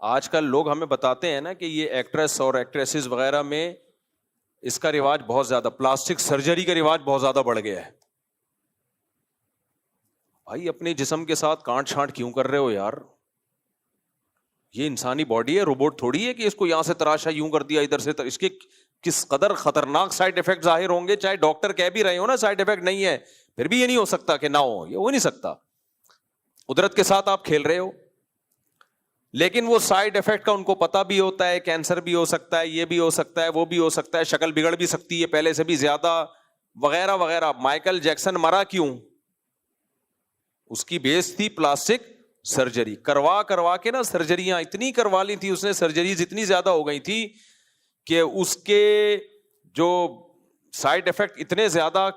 آج کل لوگ ہمیں بتاتے ہیں نا کہ یہ ایکٹریس اور ایکٹریسز وغیرہ میں اس کا رواج بہت زیادہ، پلاسٹک سرجری کا رواج بہت زیادہ بڑھ گیا ہے. بھائی اپنے جسم کے ساتھ کانٹ چھانٹ کیوں کر رہے ہو یار؟ یہ انسانی باڈی ہے، روبوٹ تھوڑی ہے کہ اس کو یہاں سے تراشا یوں کر دیا ادھر سے. اس کے کس قدر خطرناک سائڈ افیکٹ ظاہر ہوں گے، چاہے ڈاکٹر کہہ بھی رہے ہو نا سائڈ افیکٹ نہیں ہے، پھر بھی یہ نہیں ہو سکتا کہ نہ ہو، یہ ہو نہیں سکتا. قدرت کے ساتھ آپ کھیل رہے ہو. لیکن وہ سائڈ افیکٹ کا ان کو پتا بھی ہوتا ہے، کینسر بھی ہو سکتا ہے، یہ بھی ہو سکتا ہے، وہ بھی ہو سکتا ہے، شکل بگڑ بھی سکتی ہے پہلے سے بھی زیادہ، وغیرہ وغیرہ. مائیکل جیکسن مرا کیوں؟ اس کی بیس تھی پلاسٹک سرجری. کروا کے نا سرجریاں اتنی کروا لی تھی اس نے، سرجریز اتنی زیادہ ہو گئی تھی کہ اس کے جو سائڈ افیکٹ اتنے زیادہ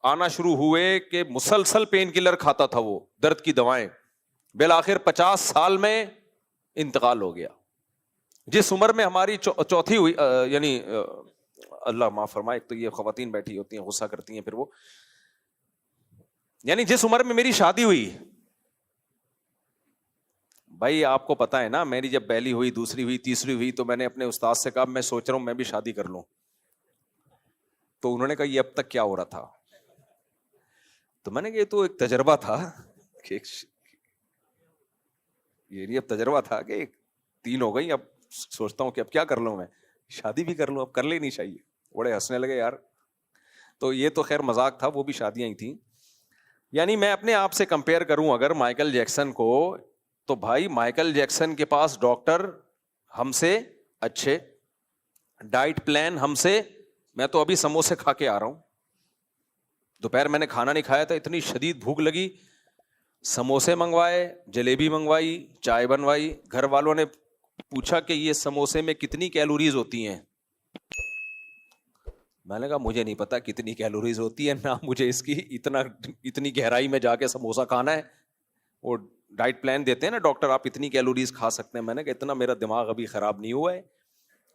آنا شروع ہوئے کہ مسلسل پین کلر کھاتا تھا وہ، درد کی دوائیں. بالآخر 50 سال میں انتقال ہو گیا. جس عمر میں ہماری چوتھی ہوئی، یعنی اللہ معاف فرمائے، ایک تو یہ خواتین بیٹھی ہوتی ہیں غصہ کرتی ہیں پھر وہ، یعنی جس عمر میں میری شادی ہوئی، بھائی آپ کو پتا ہے نا، میری جب پہلی ہوئی، دوسری ہوئی، تیسری ہوئی، تو میں نے اپنے استاد سے کہا میں سوچ رہا ہوں میں بھی شادی کر لوں. تو انہوں نے کہا یہ اب تک کیا ہو رہا تھا؟ تو میں نے کہا یہ تو ایک تجربہ تھا کہ یہ اب تجربہ تھا کہ 3 ہو گئی، اب سوچتا ہوں کہ اب کیا کر لوں، میں شادی بھی کر لوں، اب کر لینی چاہیے. بڑے ہنسنے لگے یار. تو یہ تو خیر مذاق تھا، وہ بھی شادیاں ہی تھیں. یعنی میں اپنے آپ سے کمپیئر کروں اگر مائیکل جیکسن کو، تو بھائی مائیکل جیکسن کے پاس ڈاکٹر ہم سے اچھے، ڈائٹ پلان ہم سے. میں تو ابھی سموسے کھا کے آ رہا ہوں، دوپہر میں نے کھانا نہیں کھایا تھا، اتنی شدید بھوک لگی، سموسے منگوائے، جلیبی منگوائی، چائے بنوائی. گھر والوں نے پوچھا کہ یہ سموسے میں کتنی کیلوریز ہوتی ہیں؟ میں نے کہا مجھے نہیں پتا کتنی کیلوریز ہوتی ہے، نہ مجھے اس کی اتنی گہرائی میں جا کے سموسا کھانا ہے. وہ ڈائٹ پلان دیتے ہیں نا ڈاکٹر، آپ اتنی کیلوریز کھا سکتے ہیں. میں نے کہا اتنا میرا دماغ ابھی خراب نہیں ہوا ہے،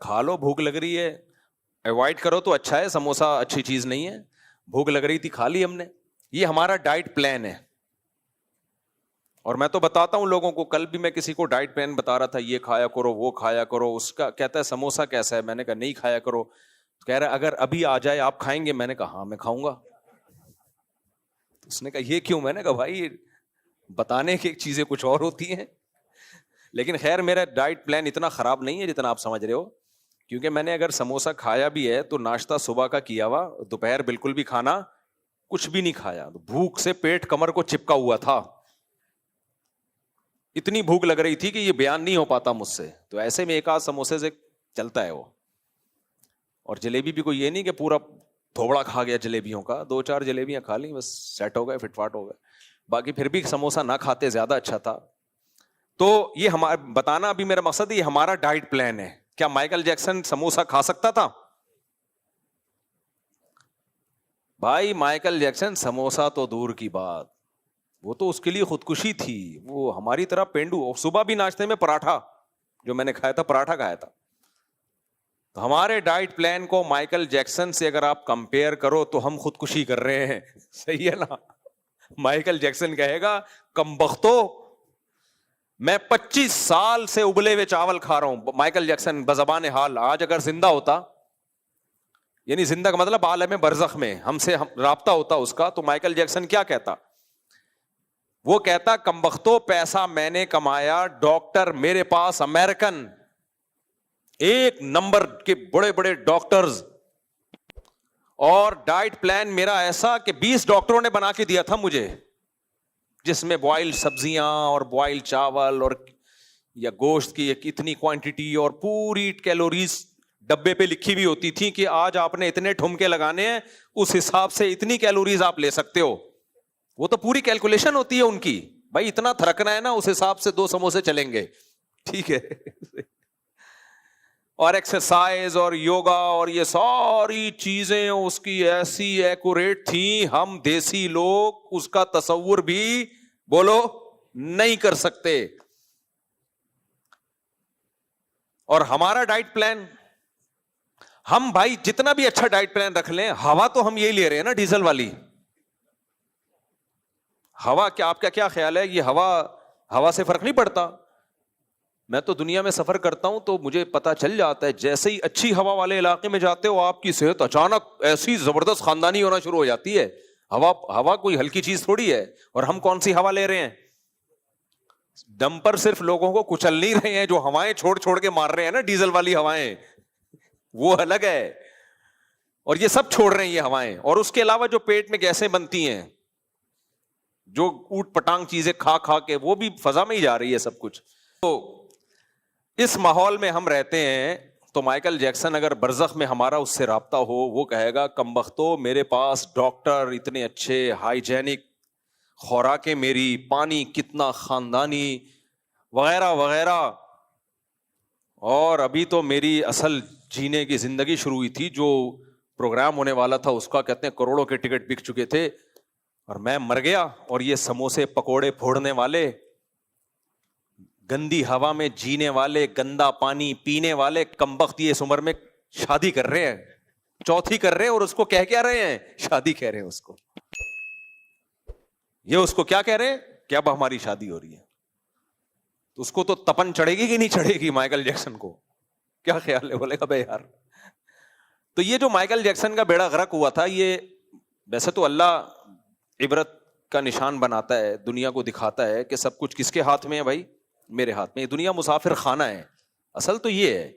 کھا لو، بھوک لگ رہی ہے، اوائڈ کرو تو اچھا ہے، سموسا اچھی چیز نہیں ہے. بھوک لگ رہی تھی، کھا لی ہم نے. یہ ہمارا ڈائٹ پلان ہے. اور میں تو بتاتا ہوں لوگوں کو، کل بھی میں کسی کو ڈائٹ پلان بتا رہا تھا، یہ کھایا کرو، وہ کھایا کرو. اس کا کہتا ہے سموسا کیسا ہے؟ میں نے کہا نہیں کھایا کرو. کہہ رہا اگر ابھی آ جائے آپ کھائیں گے؟ میں نے کہا ہاں میں کھاؤں گا. اس نے کہا یہ کیوں؟ میں نے کہا بھائی بتانے کی چیزیں کچھ اور ہوتی ہیں. لیکن خیر میرا ڈائٹ پلان اتنا خراب نہیں ہے جتنا آپ سمجھ رہے ہو، کیونکہ میں نے اگر سموسا کھایا بھی ہے تو ناشتہ صبح کا کیا ہوا، دوپہر بالکل بھی کھانا کچھ بھی نہیں کھایا. بھوک سے پیٹ کمر کو چپکا ہوا تھا، اتنی بھوک لگ رہی تھی کہ یہ بیان نہیں ہو پاتا مجھ سے. تو ایسے میں ایک آدھ سموسے سے چلتا ہے وہ. اور جلیبی بھی کوئی یہ نہیں کہ پورا تھوبڑا کھا گیا جلیبیوں کا، 2-4 جلیبیاں کھا لی بس سیٹ ہو گئے، فٹ فاٹ ہو گئے. باقی پھر بھی سموسا نہ کھاتے زیادہ اچھا تھا. تو یہ ہمارا بتانا ابھی میرا مقصد ہے، یہ ہمارا ڈائٹ پلان ہے. کیا مائیکل جیکسن سموسا کھا سکتا تھا؟ بھائی مائیکل جیکسن سموسا تو دور کی بات، وہ تو اس کے لیے خودکشی تھی. وہ ہماری طرح پینڈو، صبح بھی ناشتے میں پراٹھا جو میں نے کھایا تھا، پراٹھا کھایا تھا. تو ہمارے ڈائٹ پلان کو مائیکل جیکسن سے اگر آپ کمپیئر کرو تو ہم خودکشی کر رہے ہیں. صحیح ہے نا؟ مائیکل جیکسن کہے گا کم بختو میں 25 سال سے ابلے ہوئے چاول کھا رہا ہوں. مائیکل جیکسن بزبان حال آج اگر زندہ ہوتا، یعنی زندہ کا مطلب عالم برزخ میں ہم سے رابطہ ہوتا اس کا، تو مائیکل جیکسن کیا کہتا؟ وہ کہتا کم بختو پیسہ میں نے کمایا، ڈاکٹر میرے پاس امریکن 1 نمبر کے بڑے بڑے ڈاکٹرز، اور ڈائٹ پلان میرا ایسا کہ 20 ڈاکٹروں نے بنا کے دیا تھا مجھے، جس میں بوائل سبزیاں اور بوائل چاول اور یا گوشت کی ایک اتنی کوانٹٹی اور پوری کیلوریز ڈبے پہ لکھی ہوئی ہوتی تھی کہ آج آپ نے اتنے ٹھمکے لگانے ہیں، اس حساب سے اتنی کیلوریز آپ لے سکتے ہو. وہ تو پوری کیلکولیشن ہوتی ہے ان کی، بھائی اتنا تھرکنا ہے نا، اس حساب سے 2 سموسے چلیں گے، ٹھیک ہے. اور ایکسرسائز اور یوگا اور یہ ساری چیزیں اس کی ایسی ایکوریٹ تھیں، ہم دیسی لوگ اس کا تصور بھی بولو نہیں کر سکتے. اور ہمارا ڈائٹ پلان، ہم بھائی جتنا بھی اچھا ڈائٹ پلان رکھ لیں، ہوا تو ہم یہی لے رہے ہیں نا، ڈیزل والی ہوا. کیا آپ کا کیا خیال ہے، یہ ہوا سے فرق نہیں پڑتا؟ میں تو دنیا میں سفر کرتا ہوں تو مجھے پتا چل جاتا ہے جیسے ہی اچھی ہوا والے علاقے میں جاتے ہو آپ کی صحت اچانک ایسی زبردست خاندانی ہونا شروع ہو جاتی ہے. ہوا کوئی ہلکی چیز تھوڑی ہے. اور ہم کون سی ہوا لے رہے ہیں؟ دم پر صرف لوگوں کو کچل نہیں رہے ہیں, جو ہوائیں چھوڑ چھوڑ کے مار رہے ہیں نا, ڈیزل والی ہوائیں, وہ الگ ہے. اور یہ سب چھوڑ رہے ہیں یہ ہوائیں. اور اس کے علاوہ جو پیٹ میں گیسیں بنتی ہیں, جو اوٹ پٹانگ چیزیں کھا کھا کے, وہ بھی فضا میں ہی جا رہی ہے سب کچھ. تو اس ماحول میں ہم رہتے ہیں. تو مائیکل جیکسن اگر برزخ میں ہمارا اس سے رابطہ ہو, وہ کہے گا کمبختو میرے پاس ڈاکٹر اتنے اچھے, ہائیجینک خوراکیں میری, پانی کتنا خاندانی وغیرہ وغیرہ, اور ابھی تو میری اصل جینے کی زندگی شروع ہوئی تھی. جو پروگرام ہونے والا تھا اس کا کہتے ہیں کروڑوں کے ٹکٹ بک چکے تھے, اور میں مر گیا. اور یہ سموسے پکوڑے پھوڑنے والے, گندی ہوا میں جینے والے, گندا پانی پینے والے کمبخت یہ اس عمر میں شادی کر رہے ہیں, چوتھی کر رہے ہیں, اور اس کو کہہ کیا رہے ہیں؟ شادی کہہ رہے ہیں اس کو. یہ اس کو کیا کہہ رہے ہیں کہ اب ہماری شادی ہو رہی ہے. تو اس کو تو تپن چڑھے گی کہ نہیں چڑھے گی مائیکل جیکسن کو؟ کیا خیال ہے؟ بولے گا بھائی یار. تو یہ جو مائیکل جیکسن کا بیڑا غرق ہوا تھا, یہ ویسے تو اللہ عبرت کا نشان بناتا ہے, دنیا کو دکھاتا ہے کہ سب کچھ کس کے ہاتھ میں ہے بھائی؟ میرے ہاتھ میں. یہ دنیا مسافر خانہ ہے. اصل تو یہ ہے,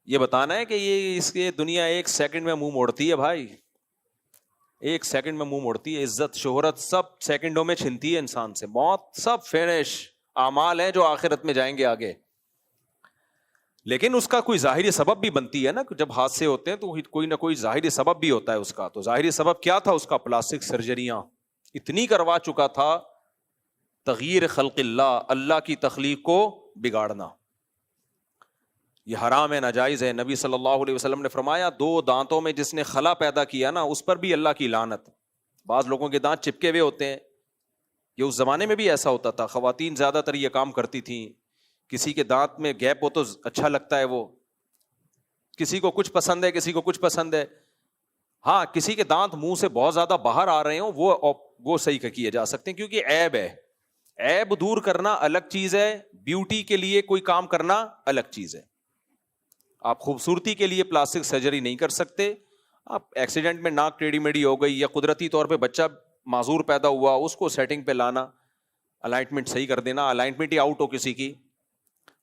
یہ بتانا ہے کہ یہ اس کے دنیا ایک سیکنڈ میں منہ موڑتی ہے بھائی, ایک سیکنڈ میں منہ موڑتی ہے. عزت شہرت سب سیکنڈوں میں چھنتی ہے انسان سے. موت سب فینش اعمال ہیں جو آخرت میں جائیں گے آگے. لیکن اس کا کوئی ظاہری سبب بھی بنتی ہے نا, جب حادثے ہوتے ہیں تو کوئی نہ کوئی ظاہری سبب بھی ہوتا ہے اس کا. تو ظاہری سبب کیا تھا اس کا؟ پلاسٹک سرجریاں اتنی کروا چکا تھا, تغییر خلق اللہ, اللہ کی تخلیق کو بگاڑنا. یہ حرام ہے, ناجائز ہے. نبی صلی اللہ علیہ وسلم نے فرمایا 2 دانتوں میں جس نے خلا پیدا کیا نا, اس پر بھی اللہ کی لعنت. بعض لوگوں کے دانت چپکے ہوئے ہوتے ہیں, یہ اس زمانے میں بھی ایسا ہوتا تھا. خواتین زیادہ تر یہ کام کرتی تھیں. کسی کے دانت میں گیپ ہو تو اچھا لگتا ہے, وہ کسی کو کچھ پسند ہے, کسی کو کچھ پسند ہے. ہاں, کسی کے دانت منہ سے بہت زیادہ باہر آ رہے ہوں وہ صحیح کیے جا سکتے ہیں, کیونکہ عیب ہے. عیب دور کرنا الگ چیز ہے, بیوٹی کے لیے کوئی کام کرنا الگ چیز ہے. آپ خوبصورتی کے لیے پلاسٹک سرجری نہیں کر سکتے. آپ ایکسیڈنٹ میں ناک ٹیڑھی میڑھی ہو گئی, یا قدرتی طور پہ بچہ معذور پیدا ہوا, اس کو سیٹنگ پہ لانا, الائنمنٹ صحیح کر دینا. الائنمنٹ ہی آؤٹ ہو کسی کی.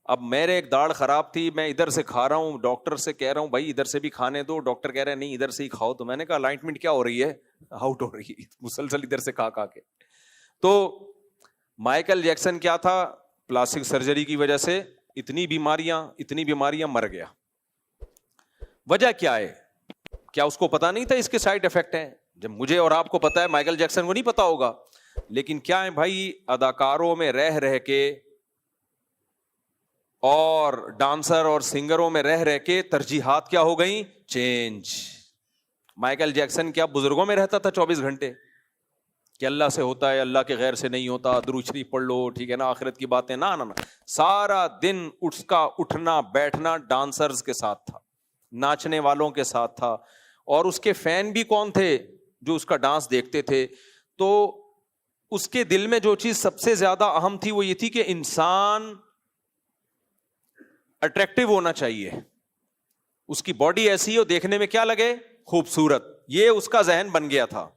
اب میرے ایک داڑھ خراب تھی, میں ادھر سے کھا رہا ہوں, ڈاکٹر سے کہہ رہا ہوں بھائی ادھر سے بھی کھانے دو, ڈاکٹر کہہ رہے ہیں نہیں ادھر سے ہی کھاؤ. تو میں نے کہا الائنمنٹ کیا ہو رہی ہے؟ آؤٹ ہو رہی ہے مسلسل ادھر سے کھا کھا کے. تو مائیکل جیکسن کیا تھا, پلاسٹک سرجری کی وجہ سے اتنی بیماریاں مر گیا. وجہ کیا ہے؟ کیا اس کو پتا نہیں تھا اس کے سائڈ افیکٹ ہیں؟ جب مجھے اور آپ کو پتا ہے, مائیکل جیکسن کو نہیں پتا ہوگا. لیکن کیا ہے بھائی, اداکاروں میں رہ کے اور ڈانسر اور سنگروں میں رہ کے ترجیحات کیا ہو گئیں؟ چینج. مائیکل جیکسن کیا بزرگوں میں رہتا تھا 24 گھنٹے کہ اللہ سے ہوتا ہے, اللہ کے غیر سے نہیں ہوتا, درود شریف پڑھ لو, ٹھیک ہے نا, آخرت کی باتیں نا. سارا دن اس کا اٹھنا بیٹھنا ڈانسرز کے ساتھ تھا, ناچنے والوں کے ساتھ تھا. اور اس کے فین بھی کون تھے؟ جو اس کا ڈانس دیکھتے تھے. تو اس کے دل میں جو چیز سب سے زیادہ اہم تھی وہ یہ تھی کہ انسان اٹریکٹیو ہونا چاہیے, اس کی باڈی ایسی ہو دیکھنے میں کیا لگے, خوبصورت. یہ اس کا ذہن بن گیا تھا.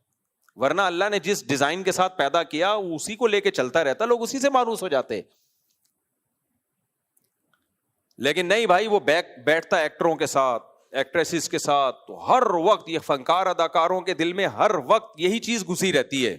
ورنہ اللہ نے جس ڈیزائن کے ساتھ پیدا کیا اسی کو لے کے چلتا رہتا, لوگ اسی سے مانوس ہو جاتے. لیکن نہیں بھائی, وہ بیٹھتا ایکٹروں کے ساتھ, ایکٹریسز کے ساتھ. تو ہر وقت یہ فنکار اداکاروں کے دل میں ہر وقت یہی چیز گھسی رہتی ہے